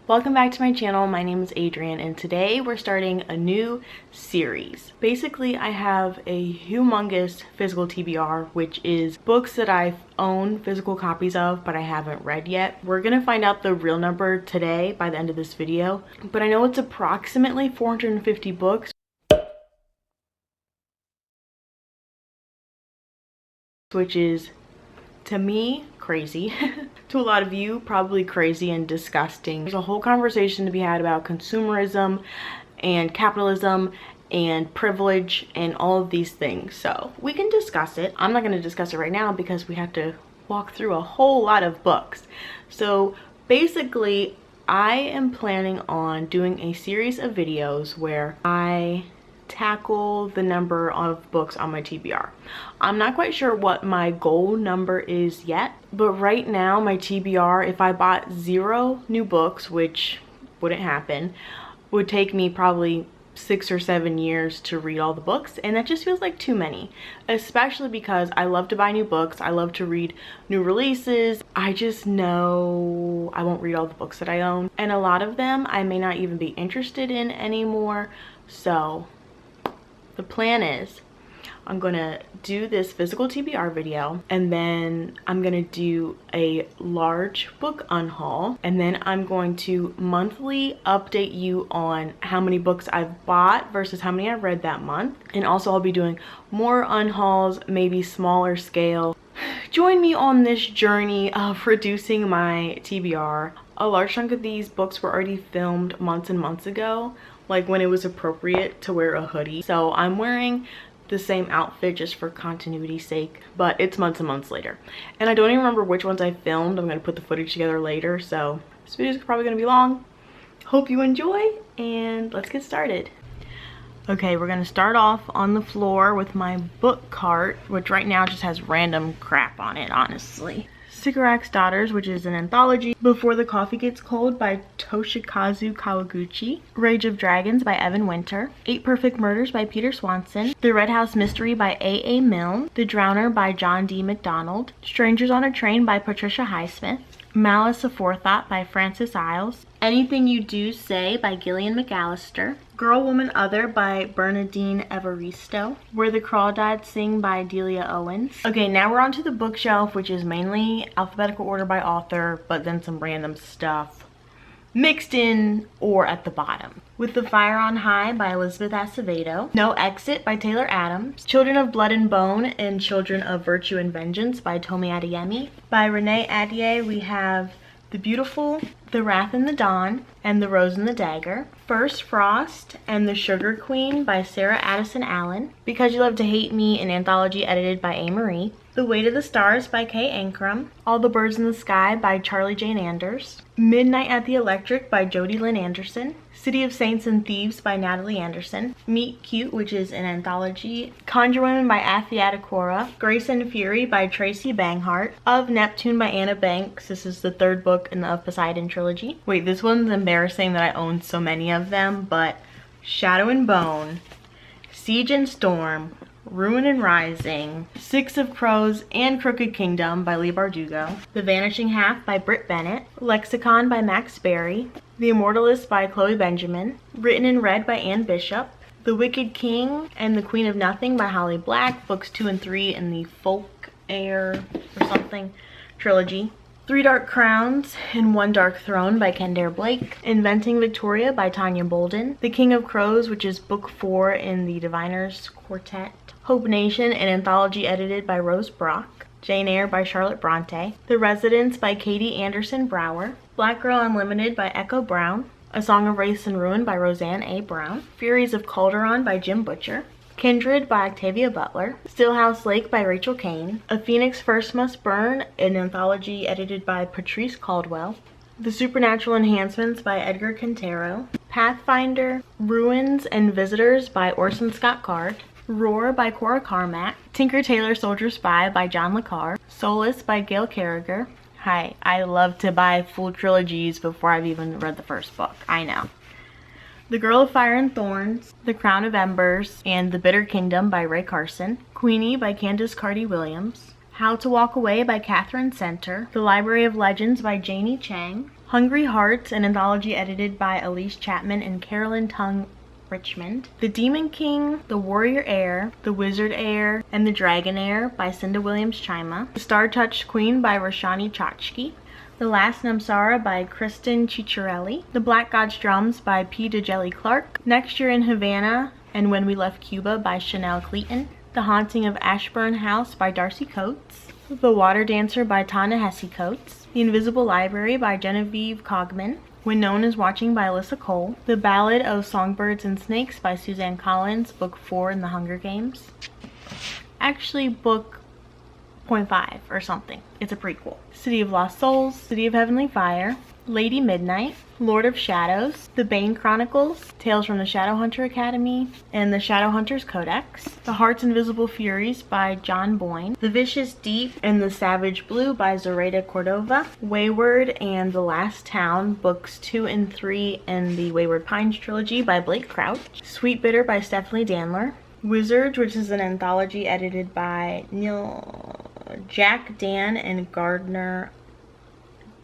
Welcome back to my channel. My name is Adrienne and today we're starting a new series. Basically, I have a humongous physical TBR, which is books that I own physical copies of but I haven't read yet. We're gonna find out the real number today by the end of this video, but I know it's approximately 450 books, which is, to me, crazy. To a lot of you, probably crazy and disgusting. There's a whole conversation to be had about consumerism and capitalism and privilege and all of these things, so we can discuss it. I'm not going to discuss it right now because we have to walk through a whole lot of books. So basically, I am planning on doing a series of videos where I tackle the number of books on my TBR. I'm not quite sure what my goal number is yet, but right now my TBR, if I bought 0 new books, which wouldn't happen, would take me probably 6 or 7 years to read all the books, and that just feels like too many, especially because I love to buy new books. I love to read new releases. I just know I won't read all the books that I own, and a lot of them I may not even be interested in anymore. So the plan is I'm gonna do this physical TBR video, and then I'm gonna do a large book unhaul, and then I'm going to monthly update you on how many books I've bought versus how many I've read that month. And also I'll be doing more unhauls, maybe smaller scale. Join me on this journey of reducing my TBR. A large chunk of these books were already filmed months and months ago, like when it was appropriate to wear a hoodie. So I'm wearing the same outfit just for continuity's sake, but it's months and months later. And I don't even remember which ones I filmed. I'm gonna put the footage together later, so this video is probably gonna be long. Hope you enjoy, and let's get started. Okay, we're gonna start off on the floor with my book cart, which right now just has random crap on it, honestly. Sycorax's Daughters, which is an anthology. Before the Coffee Gets Cold by Toshikazu Kawaguchi. Rage of Dragons by Evan Winter. 8 Perfect Murders by Peter Swanson. The Red House Mystery by A.A. Milne. The Drowner by John D. MacDonald. Strangers on a Train by Patricia Highsmith. Malice Aforethought by Frances Iles. Anything You Do Say by Gillian McAllister. Girl, Woman, Other by Bernadine Evaristo. Where the Crawdads Sing by Delia Owens. Okay, now we're on to the bookshelf, which is mainly alphabetical order by author, but then some random stuff mixed in or at the bottom. With the Fire on High by Elizabeth Acevedo. No Exit by Taylor Adams. Children of Blood and Bone and Children of Virtue and Vengeance by Tomi Adeyemi. By Renee Ahdieh, we have The Beautiful, The Wrath and the Dawn, and The Rose and the Dagger. First Frost and The Sugar Queen by Sarah Addison Allen. Because You Love to Hate Me, an anthology edited by A. Marie. The Weight of the Stars by Kay Ankrum. All the Birds in the Sky by Charlie Jane Anders. Midnight at the Electric by Jodi Lynn Anderson. City of Saints and Thieves by Natalie Anderson. Meet Cute, which is an anthology. Conjure Women by Afia Adekora. Grace and Fury by Tracy Banghart. Of Neptune by Anna Banks. This is the 3rd book in the Of Poseidon trilogy. Wait, this one's embarrassing that I own so many of them, but Shadow and Bone, Siege and Storm, Ruin and Rising, 6 of Crows and Crooked Kingdom by Leigh Bardugo. The Vanishing Half by Britt Bennett. Lexicon by Max Berry. The Immortalist by Chloe Benjamin. Written and Read by Anne Bishop. The Wicked King and the Queen of Nothing by Holly Black, books 2 and 3 in the Folk Air or something trilogy. 3 Dark Crowns and 1 Dark Throne by Kendare Blake. Inventing Victoria by Tanya Bolden. The King of Crows, which is book 4 in the Diviners Quartet. Hope Nation, an anthology edited by Rose Brock. Jane Eyre by Charlotte Bronte. The Residence by Katie Anderson Brower. Black Girl Unlimited by Echo Brown. A Song of Race and Ruin by Roseanne A. Brown. Furies of Calderon by Jim Butcher. Kindred by Octavia Butler. Stillhouse Lake by Rachel Kane. A Phoenix First Must Burn, an anthology edited by Patrice Caldwell. The Supernatural Enhancements by Edgar Quintero. Pathfinder, Ruins and Visitors by Orson Scott Card. Roar by Cora Carmack. Tinker Tailor Soldier Spy by John le Carre. Solace by Gail Carriger. Hi, I love to buy full trilogies before I've even read the first book. I know. The Girl of Fire and Thorns, The Crown of Embers, and The Bitter Kingdom by Ray Carson. Queenie by Candace Carty Williams. How to Walk Away by Catherine Center. The Library of Legends by Janie Chang. Hungry Hearts, an anthology edited by Elise Chapman and Carolyn Tung Richmond. The Demon King, The Warrior Heir, The Wizard Heir, and The Dragon Heir by Cinda Williams Chima. The Star-Touched Queen by Roshani Chachki. The Last Namsara by Kristen Ciccarelli. The Black God's Drums by P. DeJelly Clark. Next Year in Havana and When We Left Cuba by Chanel Cleaton. The Haunting of Ashburn House by Darcy Coates. The Water Dancer by Ta-Nehisi Coates. The Invisible Library by Genevieve Cogman. When No One Is Watching by Alyssa Cole. The Ballad of Songbirds and Snakes by Suzanne Collins, book 4 in the Hunger Games. Actually, book 0.5 or something. It's a prequel. City of Lost Souls, City of Heavenly Fire, Lady Midnight, Lord of Shadows, The Bane Chronicles, Tales from the Shadowhunter Academy, and the Shadowhunters Codex, The Heart's Invisible Furies by John Boyne, The Vicious Deep and the Savage Blue by Zoraida Cordova, Wayward and The Last Town, books 2 and 3 in the Wayward Pines trilogy by Blake Crouch, Sweet Bitter by Stephanie Danler, Wizards, which is an anthology edited by Jack Dan and Gardner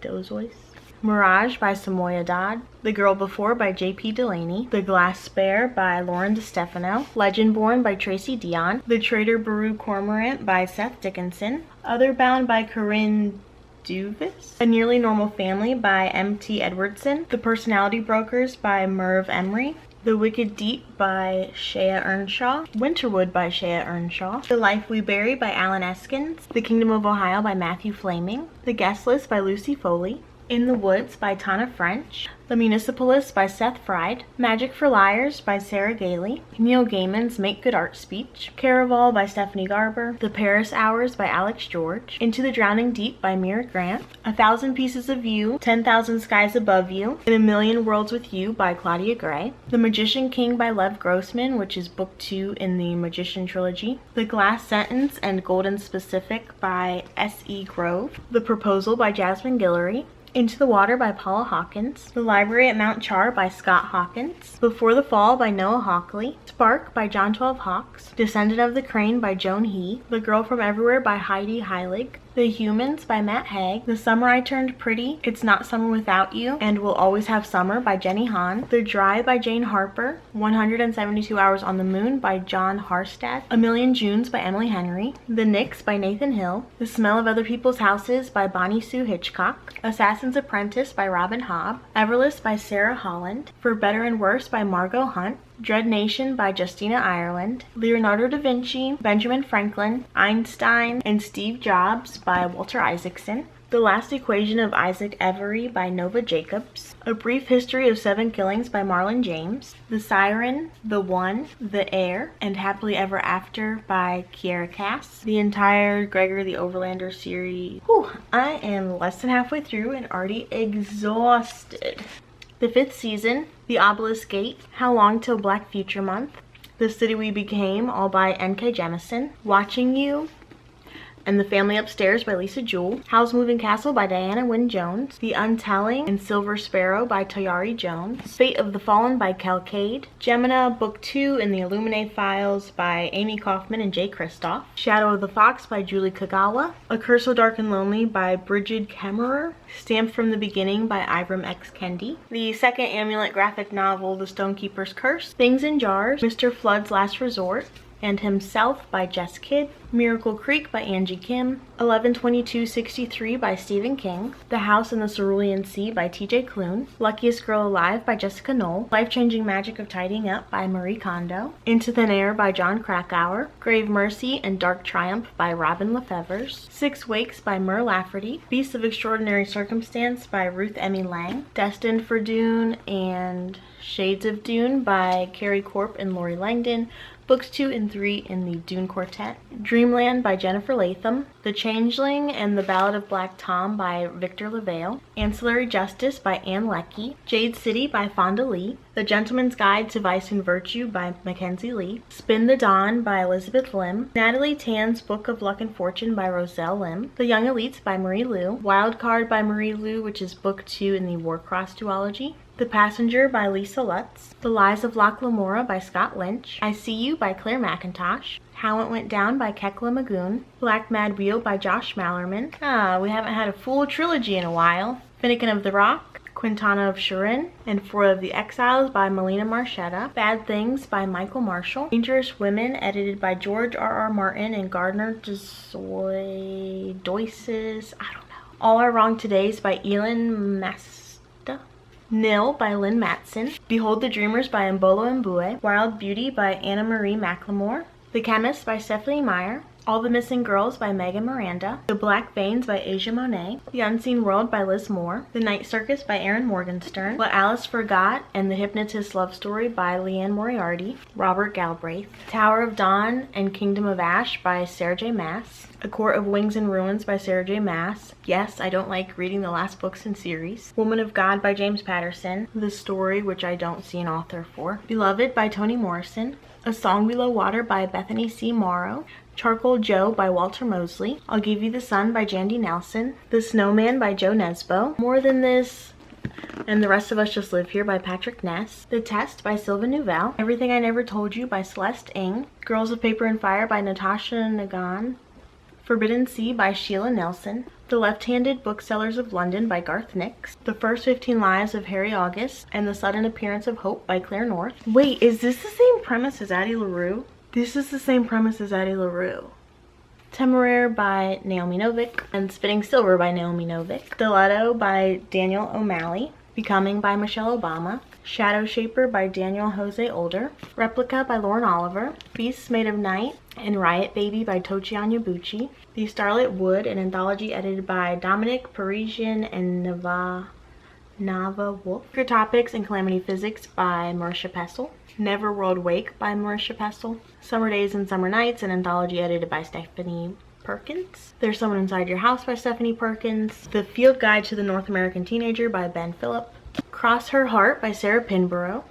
Dozois. Mirage by Samoya Dodd, The Girl Before by J.P. Delaney, The Glass Spare by Lauren DeStefano, Legendborn by Tracy Dion, The Traitor Baru Cormorant by Seth Dickinson, Otherbound by Corinne Duvis, A Nearly Normal Family by M.T. Edwardson, The Personality Brokers by Merv Emery, The Wicked Deep by Shea Earnshaw, Winterwood by Shea Earnshaw, The Life We Bury by Alan Eskins, The Kingdom of Ohio by Matthew Flaming, The Guest List by Lucy Foley, In the Woods by Tana French, The Municipalist by Seth Fried, Magic for Liars by Sarah Gailey, Neil Gaiman's Make Good Art Speech, Caraval by Stephanie Garber, The Paris Hours by Alex George, Into the Drowning Deep by Mira Grant, 1,000 Pieces of You, 10,000 Skies Above You, In a Million Worlds with You by Claudia Gray, The Magician King by Lev Grossman, which is book 2 in the Magician trilogy, The Glass Sentence and Golden Specific by S.E. Grove, The Proposal by Jasmine Guillory, Into the Water by Paula Hawkins, The Library at Mount Char by Scott Hawkins, Before the Fall by Noah Hockley, Spark by John 12 Hawks, Descendant of the Crane by Joan He, The Girl from Everywhere by Heidi Heilig, The Humans by Matt Haig, The Summer I Turned Pretty, It's Not Summer Without You, and We'll Always Have Summer by Jenny Han, The Dry by Jane Harper, 172 Hours on the Moon by John Harstad, A Million Junes by Emily Henry, The Knicks by Nathan Hill, The Smell of Other People's Houses by Bonnie Sue Hitchcock, Assassin's Apprentice by Robin Hobb, Everless by Sarah Holland, For Better and Worse by Margot Hunt, Dread Nation by Justina Ireland, Leonardo da Vinci, Benjamin Franklin, Einstein, and Steve Jobs by Walter Isaacson, The Last Equation of Isaac Every by Nova Jacobs, A Brief History of 7 Killings by Marlon James, The Siren, The One, The Heir, and Happily Ever After by Kiera Cass, the entire Gregor the Overlander series. Whew, I am less than halfway through and already exhausted. The 5th season, The Obelisk Gate, How Long Till Black Future Month, The City We Became, all by N.K. Jemisin, Watching You, and The Family Upstairs by Lisa Jewell, Howl's Moving Castle by Diana Wynne Jones, The Untelling and Silver Sparrow by Tayari Jones, Fate of the Fallen by Kel Cade, Gemina Book 2 in the Illuminae Files by Amy Kaufman and Jay Kristoff, Shadow of the Fox by Julie Kagawa, A Curse So Dark and Lonely by Bridget Kemmerer, Stamped from the Beginning by Ibram X. Kendi, the second Amulet graphic novel The Stonekeeper's Curse, Things in Jars, Mr. Flood's Last Resort, and Himself by Jess Kidd, Miracle Creek by Angie Kim, 11/22/63 by Stephen King, The House in the Cerulean Sea by TJ Klune, Luckiest Girl Alive by Jessica Knoll, Life-Changing Magic of Tidying Up by Marie Kondo, Into Thin Air by John Krakauer, Grave Mercy and Dark Triumph by Robin Lefevers, Six Wakes by Mur Lafferty, Beasts of Extraordinary Circumstance by Ruth Emmy Lang, Destined for Dune and Shades of Dune by Carrie Corp and Lori Langdon, Books 2 and 3 in the Dune Quartet, Dreamland by Jennifer Latham, The Changeling and the Ballad of Black Tom by Victor LaVale, Ancillary Justice by Anne Leckie, Jade City by Fonda Lee, The Gentleman's Guide to Vice and Virtue by Mackenzie Lee, Spin the Dawn by Elizabeth Lim, Natalie Tan's Book of Luck and Fortune by Roselle Lim, The Young Elites by Marie Lu, Wild Card by Marie Lu, which is Book 2 in the Warcross duology, The Passenger by Lisa Lutz, The Lies of Locke Lamora by Scott Lynch, I See You by Claire McIntosh, How It Went Down by Kekla Magoon, Black Mad Wheel by Josh Mallerman. We haven't had a full trilogy in a while. Finnegan of the Rock, Quintana of Turin, and Four of the Exiles by Melina Marchetta, Bad Things by Michael Marshall, Dangerous Women edited by George R.R. Martin and Gardner Doises, I don't know. All Are Wrong Todays by Elin Masta, Nil by Lynn Matson, Behold the Dreamers by Mbolo Mbue, Wild Beauty by Anna Marie McLemore, The Chemist by Stephanie Meyer, All the Missing Girls by Megan Miranda, The Black Veins by Asia Monet, The Unseen World by Liz Moore, The Night Circus by Erin Morgenstern, What Alice Forgot and the Hypnotist's Love Story by Leanne Moriarty, Robert Galbraith, Tower of Dawn and Kingdom of Ash by Sarah J. Maas, A Court of Wings and Ruins by Sarah J. Maas. Yes, I don't like reading the last books in series. Woman of God by James Patterson, The Story, which I don't see an author for, Beloved by Toni Morrison, A Song Below Water by Bethany C. Morrow, Charcoal Joe by Walter Mosley, I'll Give You the Sun by Jandy Nelson, The Snowman by Joe Nesbo, More Than This and The Rest of Us Just Live Here by Patrick Ness, The Test by Sylvan Nouvelle, Everything I Never Told You by Celeste Ng, Girls of Paper and Fire by Natasha Nagan, Forbidden Sea by Sheila Nelson, The Left-Handed Booksellers of London by Garth Nix, The First 15 Lives of Harry August, and The Sudden Appearance of Hope by Claire North. Wait, is this the same premise as Addie LaRue? This is the same premise as Addie LaRue. Temeraire by Naomi Novik, and Spitting Silver by Naomi Novik, Stiletto by Daniel O'Malley, Becoming by Michelle Obama, Shadow Shaper by Daniel Jose Older, Replica by Lauren Oliver, Beasts Made of Night, and Riot Baby by Tochi Onyebuchi, The Starlit Wood, an anthology edited by Dominic Parisian and Nava Wolf, Secret Topics and Calamity Physics by Marisha Pessel, Never World Wake by Marisha Pessel, Summer Days and Summer Nights, an anthology edited by Stephanie Perkins, There's Someone Inside Your House by Stephanie Perkins, The Field Guide to the North American Teenager by Ben Phillip, Cross Her Heart by Sarah Pinborough,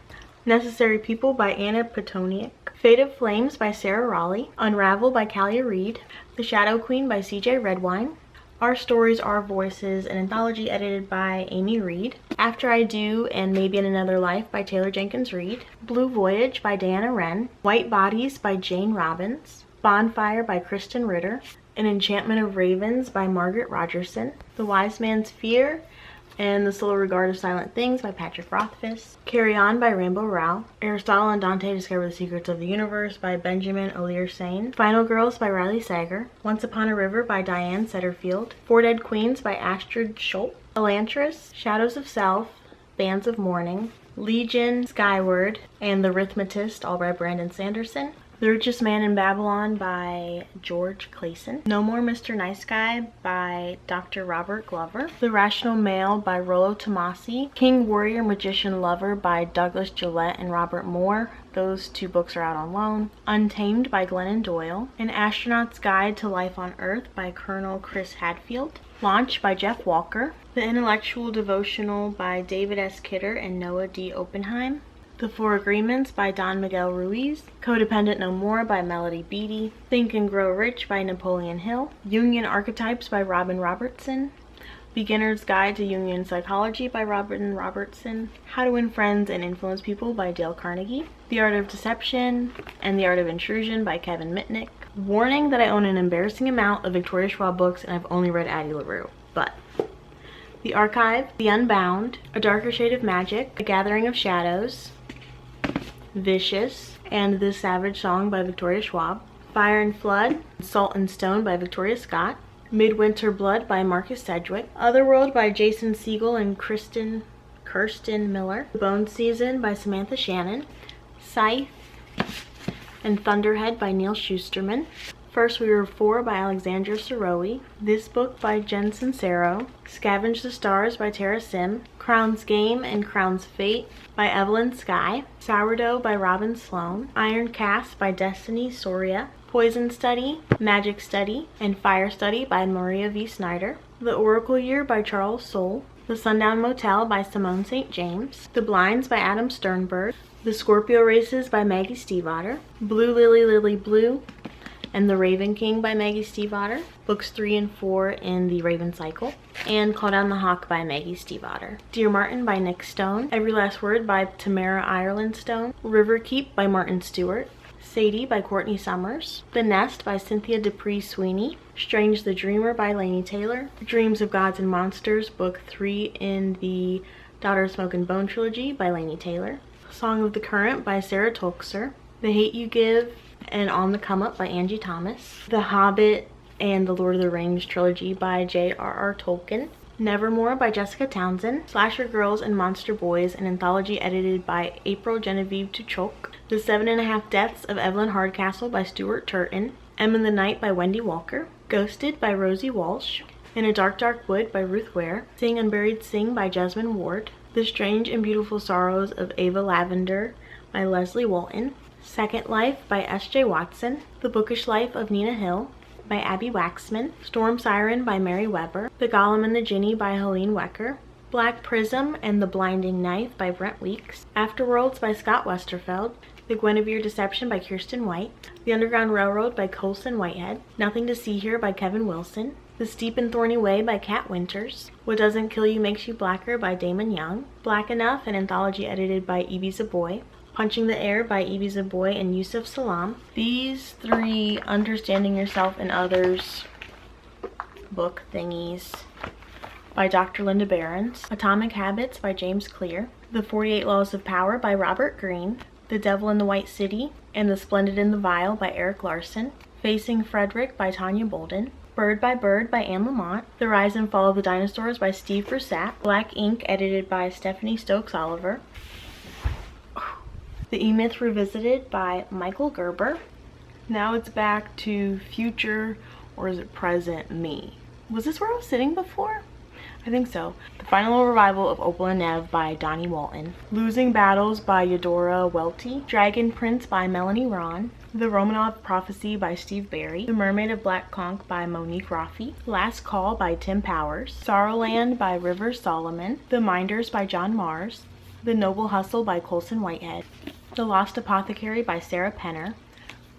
Necessary People by Anna Petoniak, Fate of Flames by Sarah Raleigh, Unravel by Kalia Reed, The Shadow Queen by CJ Redwine, Our Stories, Our Voices, an anthology edited by Amy Reed, After I Do and Maybe in Another Life by Taylor Jenkins Reid, Blue Voyage by Diana Wren, White Bodies by Jane Robbins, Bonfire by Kristen Ritter, An Enchantment of Ravens by Margaret Rogerson, The Wise Man's Fear and The Slow Regard of Silent Things by Patrick Rothfuss, Carry On by Rambo Rao, Aristotle and Dante Discover the Secrets of the Universe by Benjamin O'Lear Sane, Final Girls by Riley Sager, Once Upon a River by Diane Setterfield, Four Dead Queens by Astrid Schultz, Elantris, Shadows of Self, Bands of Mourning, Legion, Skyward, and The Rhythmatist, all by Brandon Sanderson, The Richest Man in Babylon by George Clayson, No More Mr. Nice Guy by Dr. Robert Glover, The Rational Male by Rollo Tomasi, King Warrior Magician Lover by Douglas Gillette and Robert Moore. Those two books are out on loan. Untamed by Glennon Doyle, An Astronaut's Guide to Life on Earth by Colonel Chris Hadfield, Launch by Jeff Walker, The Intellectual Devotional by David S. Kidder and Noah D. Oppenheim, The Four Agreements by Don Miguel Ruiz, Codependent No More by Melody Beattie, Think and Grow Rich by Napoleon Hill, Jungian Archetypes by Robin Robertson, Beginner's Guide to Jungian Psychology by Robin Robertson, How to Win Friends and Influence People by Dale Carnegie, The Art of Deception and the Art of Intrusion by Kevin Mitnick. Warning that I own an embarrassing amount of Victoria Schwab books and I've only read Addie LaRue, but The Archive, The Unbound, A Darker Shade of Magic, A Gathering of Shadows, Vicious, and The Savage Song by Victoria Schwab, Fire and Flood, Salt and Stone by Victoria Scott, Midwinter Blood by Marcus Sedgwick, Otherworld by Jason Siegel and Kirsten Miller, The Bone Season by Samantha Shannon, Scythe and Thunderhead by Neil Schusterman, First We Were Four by Alexandra Sarowi, This Book by Jen Sincero, Scavenge the Stars by Tara Sim, Crown's Game and Crown's Fate by Evelyn Skye, Sourdough by Robin Sloan, Iron Cast by Destiny Soria, Poison Study, Magic Study, and Fire Study by Maria V. Snyder, The Oracle Year by Charles Soule, The Sundown Motel by Simone St. James, The Blinds by Adam Sternberg, The Scorpio Races by Maggie Stiefvater, Blue Lily Lily Blue, and The Raven King by Maggie Stiefvater, books 3 and 4 in the Raven Cycle, and Call Down the Hawk by Maggie Stiefvater, Dear Martin by Nick Stone, Every Last Word by Tamara Ireland Stone, River Keep by Martin Stewart, Sadie by Courtney Summers, The Nest by Cynthia Dupree Sweeney, Strange the Dreamer by Laini Taylor, Dreams of Gods and Monsters, book 3 in the Daughter of Smoke and Bone trilogy by Laini Taylor, Song of the Current by Sarah Tolkser, The Hate You Give and On the Come Up by Angie Thomas, The Hobbit and the Lord of the Rings trilogy by J.R.R. Tolkien, Nevermore by Jessica Townsend, Slasher Girls and Monster Boys, an anthology edited by April Genevieve Tuchok, The 7.5 Deaths of Evelyn Hardcastle by Stuart Turton, Emma the Night by Wendy Walker, Ghosted by Rosie Walsh, In a Dark Dark Wood by Ruth Ware, Sing Unburied Sing by Jasmine Ward, The Strange and Beautiful Sorrows of Ava Lavender by Leslie Walton, Second Life by S.J. Watson, The Bookish Life of Nina Hill by Abby Waxman, Storm Siren by Mary Weber, The Golem and the Jinni by Helene Wecker, Black Prism and the Blinding Knife by Brent Weeks, Afterworlds by Scott Westerfeld, The Guinevere Deception by Kirsten White, The Underground Railroad by Colson Whitehead, Nothing to See Here by Kevin Wilson, The Steep and Thorny Way by Kat Winters, What Doesn't Kill You Makes You Blacker by Damon Young, Black Enough, an anthology edited by Evie Zaboy, Punching the Air by Evie Zaboy and Yusuf Salam. These three Understanding Yourself and Others book thingies by Dr. Linda Behrens, Atomic Habits by James Clear, The 48 Laws of Power by Robert Greene, The Devil in the White City and The Splendid and the Vile by Eric Larson, Facing Frederick by Tanya Bolden, Bird by Anne Lamott, The Rise and Fall of the Dinosaurs by Steve Brusatte, Black Ink edited by Stephanie Stokes Oliver, The E-Myth Revisited by Michael Gerber. Now it's back to future, or is it present me? Was this where I was sitting before? I think so. The Final Revival of Opal and Nev by Donnie Walton, Losing Battles by Eudora Welty, Dragon Prince by Melanie Ron, The Romanov Prophecy by Steve Barry, The Mermaid of Black Conch by Monique Rafi, Last Call by Tim Powers, Sorrowland by Rivers Solomon, The Minders by John Mars, The Noble Hustle by Colson Whitehead, The Lost Apothecary by Sarah Penner,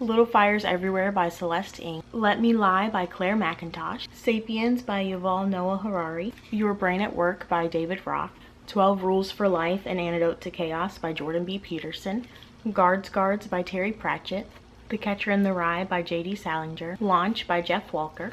Little Fires Everywhere by Celeste Ng, Let Me Lie by Claire McIntosh, Sapiens by Yuval Noah Harari, Your Brain at Work by David Roth, 12 Rules for Life, An Antidote to Chaos by Jordan B. Peterson, Guards by Terry Pratchett, The Catcher in the Rye by J.D. Salinger, Launch by Jeff Walker,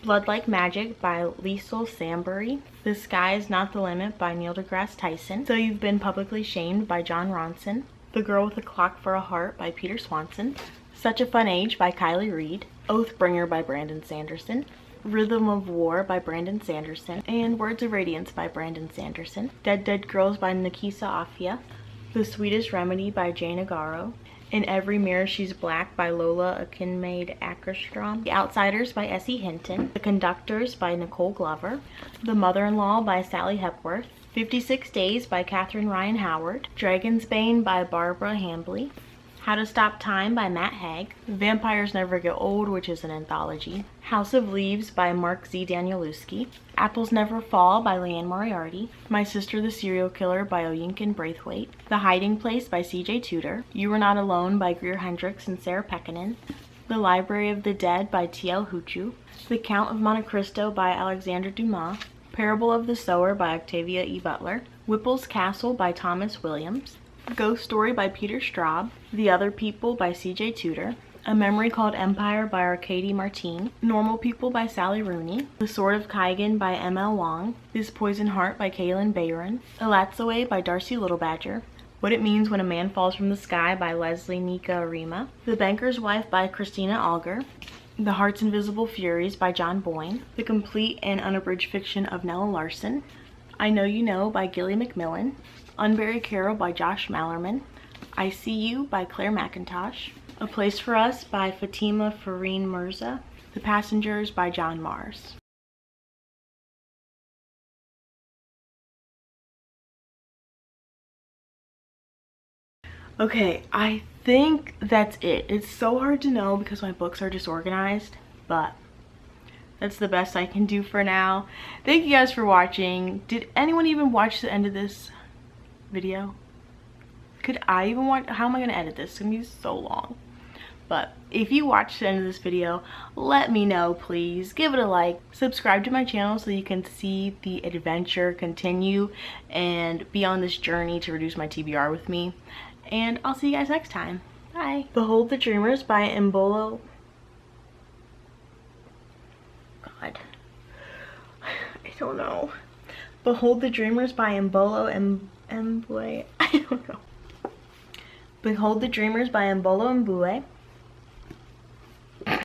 Blood Like Magic by Liesl Sambury, The Sky Is Not the Limit by Neil deGrasse Tyson, So You've Been Publicly Shamed by John Ronson, The Girl with a Clock for a Heart by Peter Swanson, Such a Fun Age by Kylie Reed, Oathbringer by Brandon Sanderson, Rhythm of War by Brandon Sanderson, and Words of Radiance by Brandon Sanderson, Dead Dead Girls by Nikisa Afia, The Sweetest Remedy by Jane Agaro, In Every Mirror She's Black by Lola Akinmaid Ackerstrom, The Outsiders by Essie Hinton, The Conductors by Nicole Glover, The Mother-in-Law by Sally Hepworth, 56 Days by Catherine Ryan Howard, Dragon's Bane by Barbara Hambley, How to Stop Time by Matt Haig, Vampires Never Get Old, which is an anthology, House of Leaves by Mark Z. Danielewski, Apples Never Fall by Leanne Moriarty, My Sister the Serial Killer by Oyinkan Braithwaite, The Hiding Place by C.J. Tudor, You Were Not Alone by Greer Hendricks and Sarah Pekkanen, The Library of the Dead by T.L. Huchu, The Count of Monte Cristo by Alexander Dumas, Parable of the Sower by Octavia E. Butler, Whipple's Castle by Thomas Williams, Ghost Story by Peter Straub, The Other People by C.J. Tudor, A Memory Called Empire by Arcady Martine, Normal People by Sally Rooney, The Sword of Kaigan by M.L. Wong, This Poison Heart by Kaylin Bayron, Elatsoe by Darcy Littlebadger, What It Means When a Man Falls from the Sky by Leslie Nika Arima, The Banker's Wife by Christina Alger, The Heart's Invisible Furies by John Boyne, The Complete and Unabridged Fiction of Nella Larson, I Know You Know by Gilly McMillan, Unburied Carol by Josh Mallerman, I See You by Claire McIntosh, A Place for Us by Fatima Fareen Mirza, The Passengers by John Mars. Okay, I think that's it. It's so hard to know because my books are disorganized, but that's the best I can do for now. Thank you guys for watching. Did anyone even watch the end of this video? Could I even watch? How am I gonna edit this? It's gonna be so long. But if you watched the end of this video, let me know, please. Give it a like, subscribe to my channel so you can see the adventure continue and be on this journey to reduce my TBR with me. And I'll see you guys next time. Bye. Behold the Dreamers by Mbolo. God, I don't know. Behold the Dreamers by Mbolo Mbue. I don't know. Behold the Dreamers by Mbolo Mbue.